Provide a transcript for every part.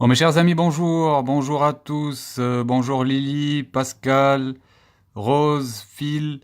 Bon, mes chers amis, bonjour, bonjour à tous, bonjour Lily, Pascal, Rose, Phil,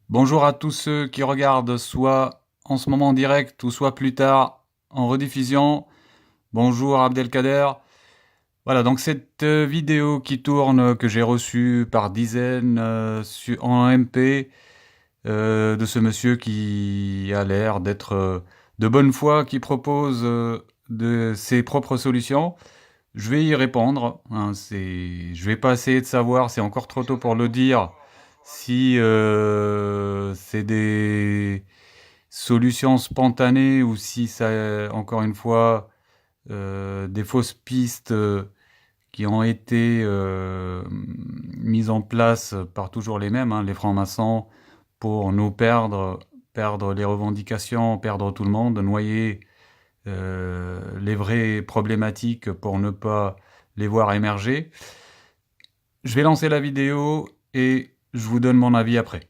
bonjour à tous ceux qui regardent soit en ce moment en direct ou soit plus tard en rediffusion. Bonjour Abdelkader. Voilà, donc cette vidéo qui tourne, que j'ai reçue par dizaines en MP, de ce monsieur qui a l'air d'être de bonne foi, qui propose de ses propres solutions. Je vais y répondre. Hein, je vais pas essayer de savoir, c'est encore trop tôt pour le dire, si c'est des solutions spontanées ou si ça, encore une fois, des fausses pistes qui ont été mises en place par toujours les mêmes, hein, les francs-maçons, pour nous perdre les revendications, perdre tout le monde, noyer les vraies problématiques pour ne pas les voir émerger. Je vais lancer la vidéo et je vous donne mon avis après.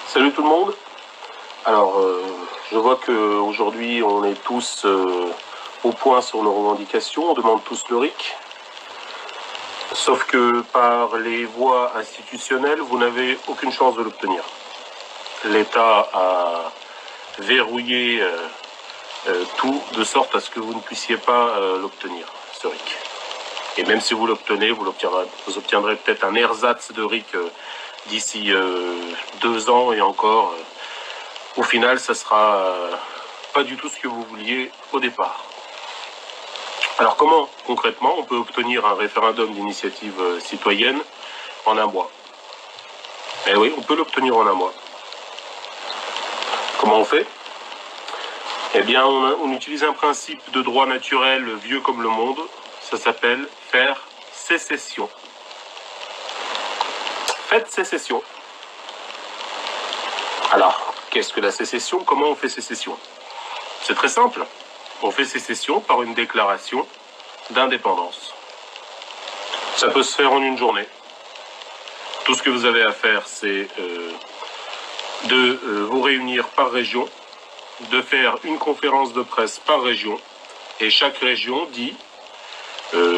Salut tout le monde. Alors, je vois qu'aujourd'hui on est tous au point sur nos revendications, on demande tous le RIC. Sauf que par les voies institutionnelles, vous n'avez aucune chance de l'obtenir. L'État a verrouillé tout de sorte à ce que vous ne puissiez pas l'obtenir, ce RIC. Et même si vous l'obtenez, vous obtiendrez peut-être un ersatz de RIC d'ici 2 ans et encore. Au final, ça sera pas du tout ce que vous vouliez au départ. Alors comment, concrètement, on peut obtenir un référendum d'initiative citoyenne en un mois? Eh oui, on peut l'obtenir en un mois. Comment on fait? Eh bien, on utilise un principe de droit naturel vieux comme le monde. Ça s'appelle faire sécession. Faites sécession. Alors, qu'est-ce que la sécession? Comment on fait sécession? C'est très simple. On fait sécession par une déclaration d'indépendance. Ça peut se faire en une journée. Tout ce que vous avez à faire, c'est de vous réunir par région, de faire une conférence de presse par région, et chaque région dit,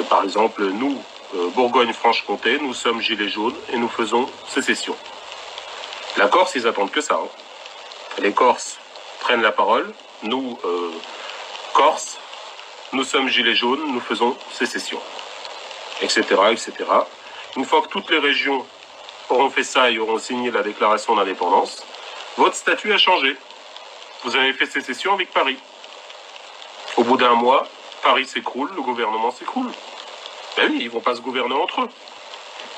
par exemple, nous, Bourgogne-Franche-Comté, nous sommes Gilets jaunes et nous faisons sécession. La Corse, ils attendent que ça. Hein. Les Corses prennent la parole. Nous, Corse, nous sommes Gilets jaunes, nous faisons sécession. Etc., etc. Une fois que toutes les régions auront fait ça et auront signé la déclaration d'indépendance, votre statut a changé. Vous avez fait sécession avec Paris. Au bout d'un mois, Paris s'écroule, le gouvernement s'écroule. Ben oui, ils vont pas se gouverner entre eux.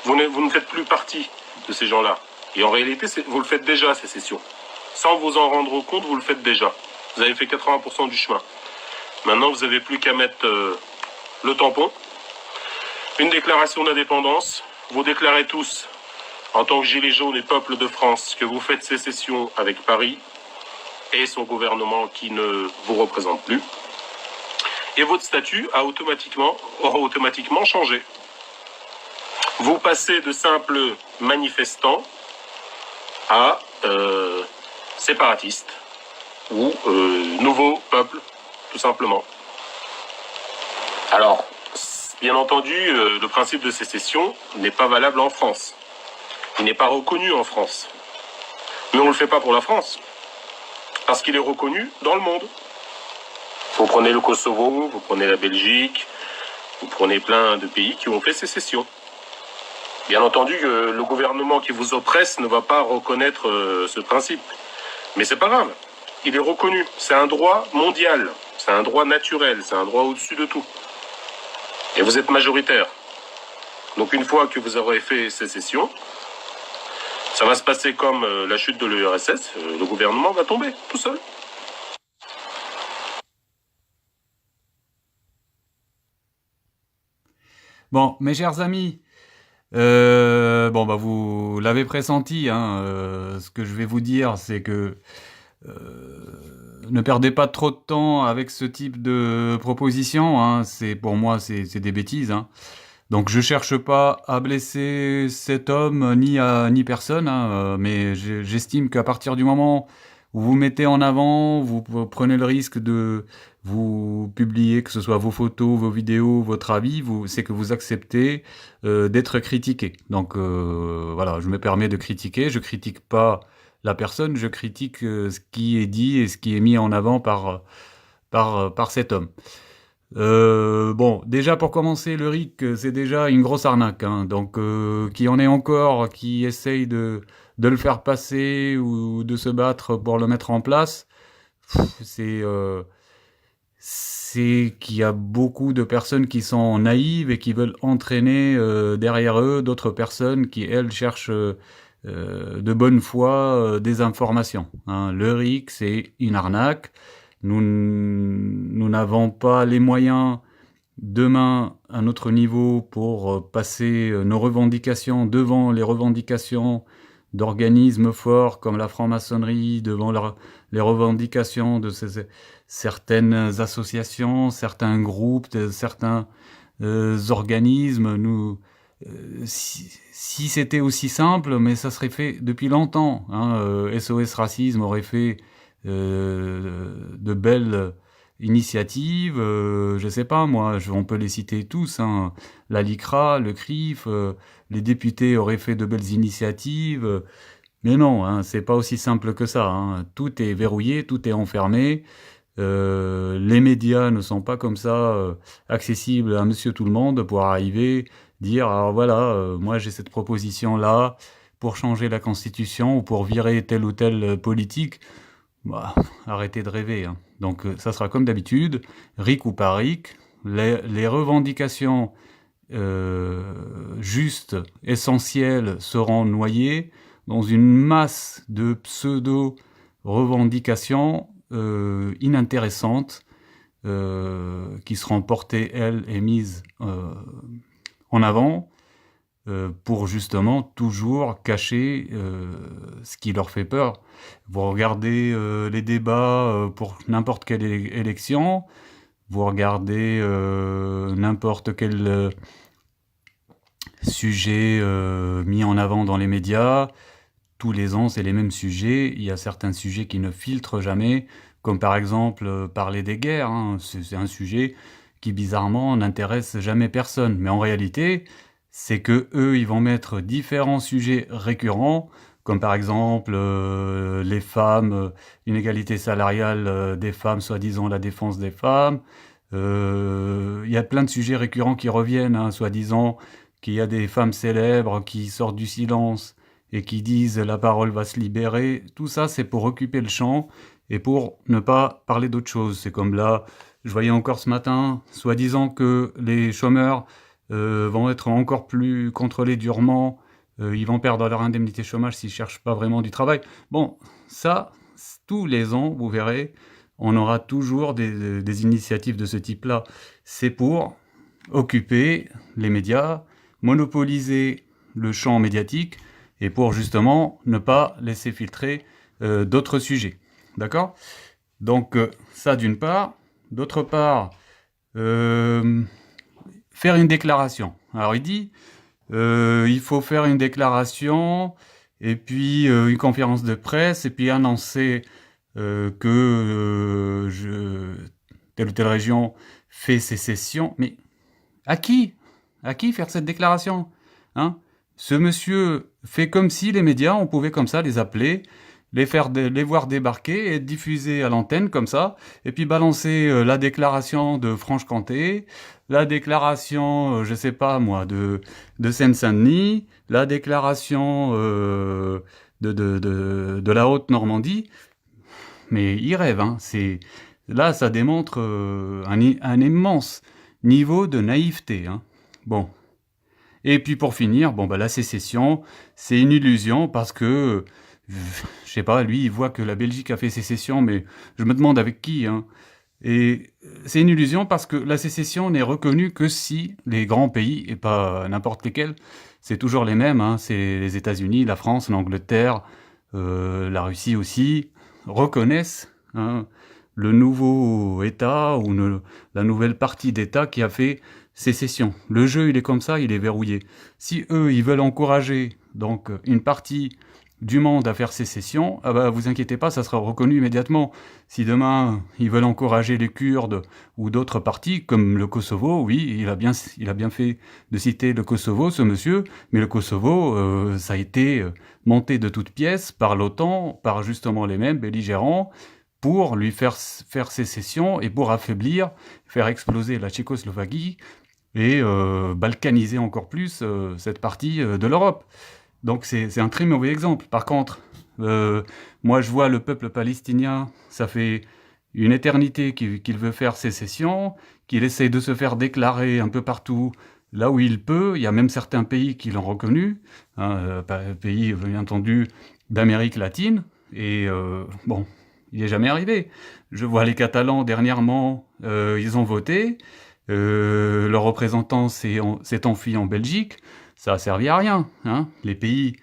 Vous ne faites plus partie de ces gens-là. Et en réalité, vous le faites déjà, sécession. Sans vous en rendre compte, vous le faites déjà. Vous avez fait 80% du chemin. Maintenant, vous n'avez plus qu'à mettre le tampon. Une déclaration d'indépendance. Vous déclarez tous, en tant que Gilets jaunes et peuple de France, que vous faites sécession avec Paris et son gouvernement qui ne vous représente plus. Et votre statut aura automatiquement changé. Vous passez de simples manifestants à séparatistes ou nouveau peuple, tout simplement. Alors, bien entendu, le principe de sécession n'est pas valable en France. Il n'est pas reconnu en France. Mais on ne le fait pas pour la France, parce qu'il est reconnu dans le monde. Vous prenez le Kosovo, vous prenez la Belgique, vous prenez plein de pays qui ont fait sécession. Bien entendu, le gouvernement qui vous oppresse ne va pas reconnaître ce principe. Mais c'est pas grave, il est reconnu. C'est un droit mondial, c'est un droit naturel, c'est un droit au-dessus de tout. Et vous êtes majoritaire. Donc une fois que vous aurez fait sécession, ça va se passer comme la chute de l'URSS, le gouvernement va tomber tout seul. Bon, mes chers amis, bon, bah, vous l'avez pressenti, hein, ce que je vais vous dire, c'est que ne perdez pas trop de temps avec ce type de proposition, hein, pour moi, c'est des bêtises, hein. Donc je cherche pas à blesser cet homme ni personne, hein, mais j'estime qu'à partir du moment vous vous mettez en avant, vous prenez le risque de vous publier, que ce soit vos photos, vos vidéos, votre avis, c'est que vous acceptez d'être critiqué. Donc voilà, je me permets de critiquer, je critique pas la personne, je critique ce qui est dit et ce qui est mis en avant par cet homme. Bon, déjà pour commencer, le RIC, c'est déjà une grosse arnaque, hein. Donc, qui en est encore, qui essaye de le faire passer ou de se battre pour le mettre en place, c'est qu'il y a beaucoup de personnes qui sont naïves et qui veulent entraîner derrière eux d'autres personnes qui, elles, cherchent de bonne foi des informations, hein. Le RIC, c'est une arnaque. Nous n'avons pas les moyens demain à notre niveau pour passer nos revendications devant les revendications d'organismes forts comme la franc-maçonnerie, devant les revendications de certaines associations, certains groupes, certains organismes. Si c'était aussi simple, mais ça serait fait depuis longtemps, hein. SOS Racisme aurait fait de belles initiatives, je sais pas moi, on peut les citer tous, hein. La LICRA, le CRIF, les députés auraient fait de belles initiatives, mais non, hein, c'est pas aussi simple que ça, hein. Tout est verrouillé, tout est enfermé, les médias ne sont pas comme ça accessibles à monsieur tout le monde pour arriver, dire alors voilà, moi j'ai cette proposition là pour changer la constitution ou pour virer tel ou tel politique. Bah, arrêtez de rêver, hein. Donc ça sera comme d'habitude, RIC ou pas RIC, les revendications justes, essentielles seront noyées dans une masse de pseudo-revendications inintéressantes qui seront portées, elles, et mises en avant pour justement toujours cacher ce qui leur fait peur. Vous regardez les débats pour n'importe quelle élection, vous regardez n'importe quel sujet mis en avant dans les médias, tous les ans c'est les mêmes sujets, il y a certains sujets qui ne filtrent jamais, comme par exemple parler des guerres, hein. C'est un sujet qui bizarrement n'intéresse jamais personne, mais en réalité c'est que eux, ils vont mettre différents sujets récurrents, comme par exemple les femmes, l'inégalité salariale des femmes, soi-disant la défense des femmes. Il y a plein de sujets récurrents qui reviennent, hein, soi-disant qu'il y a des femmes célèbres qui sortent du silence et qui disent la parole va se libérer. Tout ça, c'est pour occuper le champ et pour ne pas parler d'autre chose. C'est comme là, je voyais encore ce matin, soi-disant que les chômeurs vont être encore plus contrôlés durement, ils vont perdre leur indemnité chômage s'ils cherchent pas vraiment du travail. Bon, ça, tous les ans, vous verrez, on aura toujours des initiatives de ce type-là. C'est pour occuper les médias, monopoliser le champ médiatique, et pour justement ne pas laisser filtrer d'autres sujets. D'accord ? Donc ça d'une part. D'autre part, faire une déclaration. Alors il dit, il faut faire une déclaration, et puis une conférence de presse, et puis annoncer que telle ou telle région fait sécession. Mais à qui? À qui faire cette déclaration, hein? Ce monsieur fait comme si les médias, on pouvait comme ça les appeler, les voir débarquer et diffuser à l'antenne comme ça, et puis balancer la déclaration de Franche-Comté, la déclaration, je sais pas moi, de Seine-Saint-Denis, la déclaration de la Haute-Normandie. Mais il rêve, hein. Là, ça démontre un immense niveau de naïveté, hein. Bon. Et puis pour finir, bon bah la sécession, c'est une illusion parce que je sais pas, lui, il voit que la Belgique a fait sécession, mais je me demande avec qui, hein. Et c'est une illusion parce que la sécession n'est reconnue que si les grands pays, et pas n'importe lesquels, c'est toujours les mêmes, hein, c'est les États-Unis, la France, l'Angleterre, la Russie aussi, reconnaissent, hein, le nouveau État ou la nouvelle partie d'État qui a fait sécession. Le jeu, il est comme ça, il est verrouillé. Si eux, ils veulent encourager donc une partie du monde à faire sécession, ah bah, vous inquiétez pas, ça sera reconnu immédiatement. Si demain, ils veulent encourager les Kurdes ou d'autres partis, comme le Kosovo, oui, il a bien fait de citer le Kosovo, ce monsieur, mais le Kosovo, ça a été monté de toutes pièces par l'OTAN, par justement les mêmes belligérants, pour lui faire sécession et pour affaiblir, faire exploser la Tchécoslovaquie et balkaniser encore plus cette partie de l'Europe. Donc c'est un très mauvais exemple. Par contre, moi je vois le peuple palestinien, ça fait une éternité qu'il veut faire sécession, qu'il essaie de se faire déclarer un peu partout là où il peut. Il y a même certains pays qui l'ont reconnu, hein, pays bien entendu d'Amérique latine, et bon, il n'est jamais arrivé. Je vois les Catalans dernièrement, ils ont voté, leur représentant s'est enfui en Belgique, ça a servi à rien. Hein. Les pays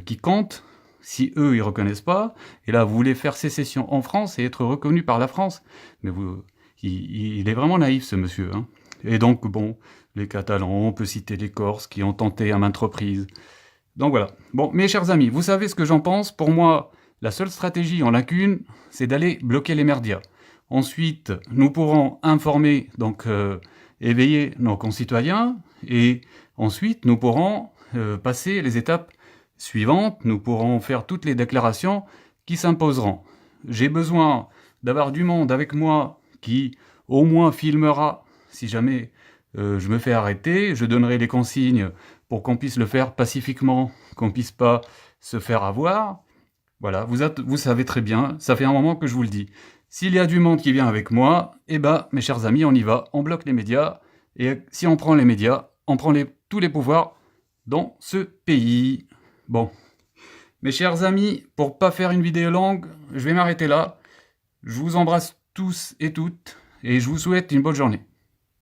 qui comptent, si eux ils reconnaissent pas, et là vous voulez faire sécession en France et être reconnu par la France, mais il est vraiment naïf ce monsieur. Hein. Et donc bon, les Catalans, on peut citer les Corses qui ont tenté à maintes reprises. Donc voilà. Bon, mes chers amis, vous savez ce que j'en pense. Pour moi, la seule stratégie en lacune, c'est d'aller bloquer les médias. Ensuite, nous pourrons informer, donc éveiller nos concitoyens, et ensuite nous pourrons passer les étapes suivantes, nous pourrons faire toutes les déclarations qui s'imposeront. J'ai besoin d'avoir du monde avec moi qui au moins filmera si jamais je me fais arrêter, je donnerai les consignes pour qu'on puisse le faire pacifiquement, qu'on puisse pas se faire avoir. Voilà, vous savez très bien, ça fait un moment que je vous le dis. S'il y a du monde qui vient avec moi, eh ben, mes chers amis, on y va, on bloque les médias, et si on prend les médias, on prend tous les pouvoirs dans ce pays. Bon, mes chers amis, pour pas faire une vidéo longue, je vais m'arrêter là. Je vous embrasse tous et toutes, et je vous souhaite une bonne journée.